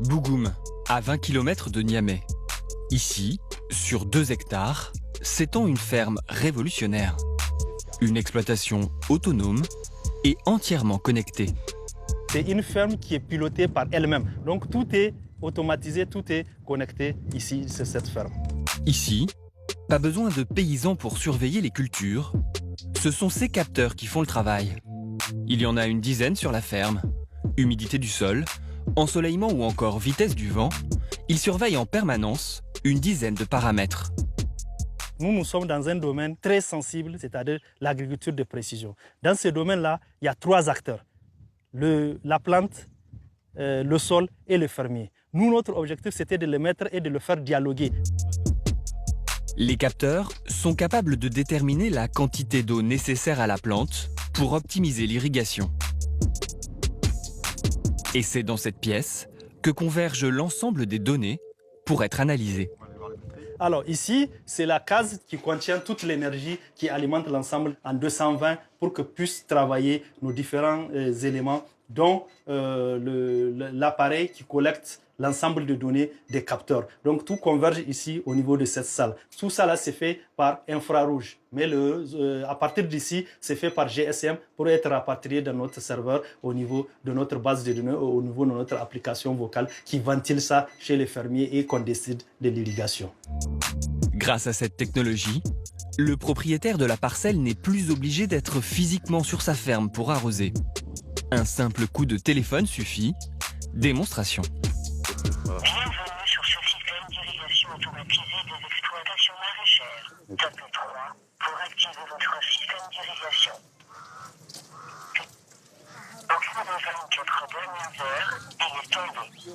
Bougoum, à 20 km de Niamey. Ici, sur 2 hectares, s'étend une ferme révolutionnaire. Une exploitation autonome et entièrement connectée. C'est une ferme qui est pilotée par elle-même. Donc tout est automatisé, tout est connecté ici, sur cette ferme. Ici, pas besoin de paysans pour surveiller les cultures. Ce sont ces capteurs qui font le travail. Il y en a une dizaine sur la ferme. Humidité du sol, ensoleillement ou encore vitesse du vent, ils surveillent en permanence une dizaine de paramètres. Nous sommes dans un domaine très sensible, c'est-à-dire l'agriculture de précision. Dans ce domaine-là, il y a 3 acteurs. La plante, le sol et le fermier. Nous, notre objectif, c'était de les mettre et de le faire dialoguer. Les capteurs sont capables de déterminer la quantité d'eau nécessaire à la plante pour optimiser l'irrigation. Et c'est dans cette pièce que convergent l'ensemble des données pour être analysées. Alors ici, c'est la case qui contient toute l'énergie qui alimente l'ensemble en 220 pour que puissent travailler nos différents éléments, dont l'appareil qui collecte l'ensemble de données des capteurs. Donc tout converge ici au niveau de cette salle. Tout ça là, c'est fait par infrarouge. Mais à partir d'ici, c'est fait par GSM pour être rapatrié dans notre serveur au niveau de notre base de données, au niveau de notre application vocale qui ventile ça chez les fermiers et qu'on décide de l'irrigation. Grâce à cette technologie, le propriétaire de la parcelle n'est plus obligé d'être physiquement sur sa ferme pour arroser. Un simple coup de téléphone suffit. Démonstration. Bienvenue sur ce système d'irrigation automatisée des exploitations maraîchères. Tapez 3 pour activer votre système d'irrigation. Au cours des 24 dernières heures, il est tombé 0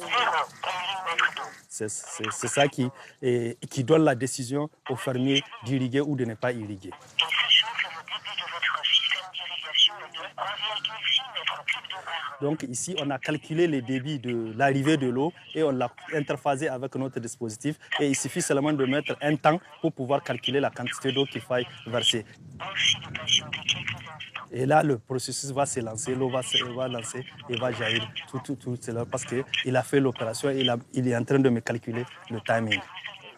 mm d'eau. C'est ça qui donne la décision aux fermiers d'irriguer ou de ne pas irriguer. Et sachant que le débit de votre système d'irrigation est de 1,6 m3 d'eau par an. Donc ici, on a calculé les débits de l'arrivée de l'eau et on l'a interphasé avec notre dispositif. Et il suffit seulement de mettre un temps pour pouvoir calculer la quantité d'eau qu'il faille verser. Merci de patienter quelques instants. Et là, le processus va se lancer, l'eau va lancer et va jaillir tout cela parce qu'il a fait l'opération et il est en train de me calculer le timing.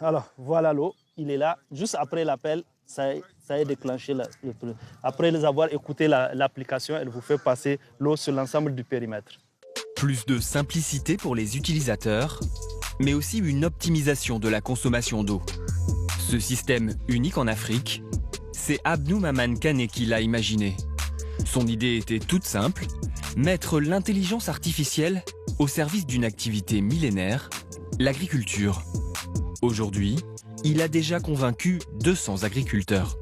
Alors, voilà l'eau, il est là. Juste après l'appel, ça a déclenché. Après les avoir écouté l'application, elle vous fait passer l'eau sur l'ensemble du périmètre. Plus de simplicité pour les utilisateurs, mais aussi une optimisation de la consommation d'eau. Ce système unique en Afrique, c'est Abdou Maman Kane qui l'a imaginé. Son idée était toute simple, mettre l'intelligence artificielle au service d'une activité millénaire, l'agriculture. Aujourd'hui, il a déjà convaincu 200 agriculteurs.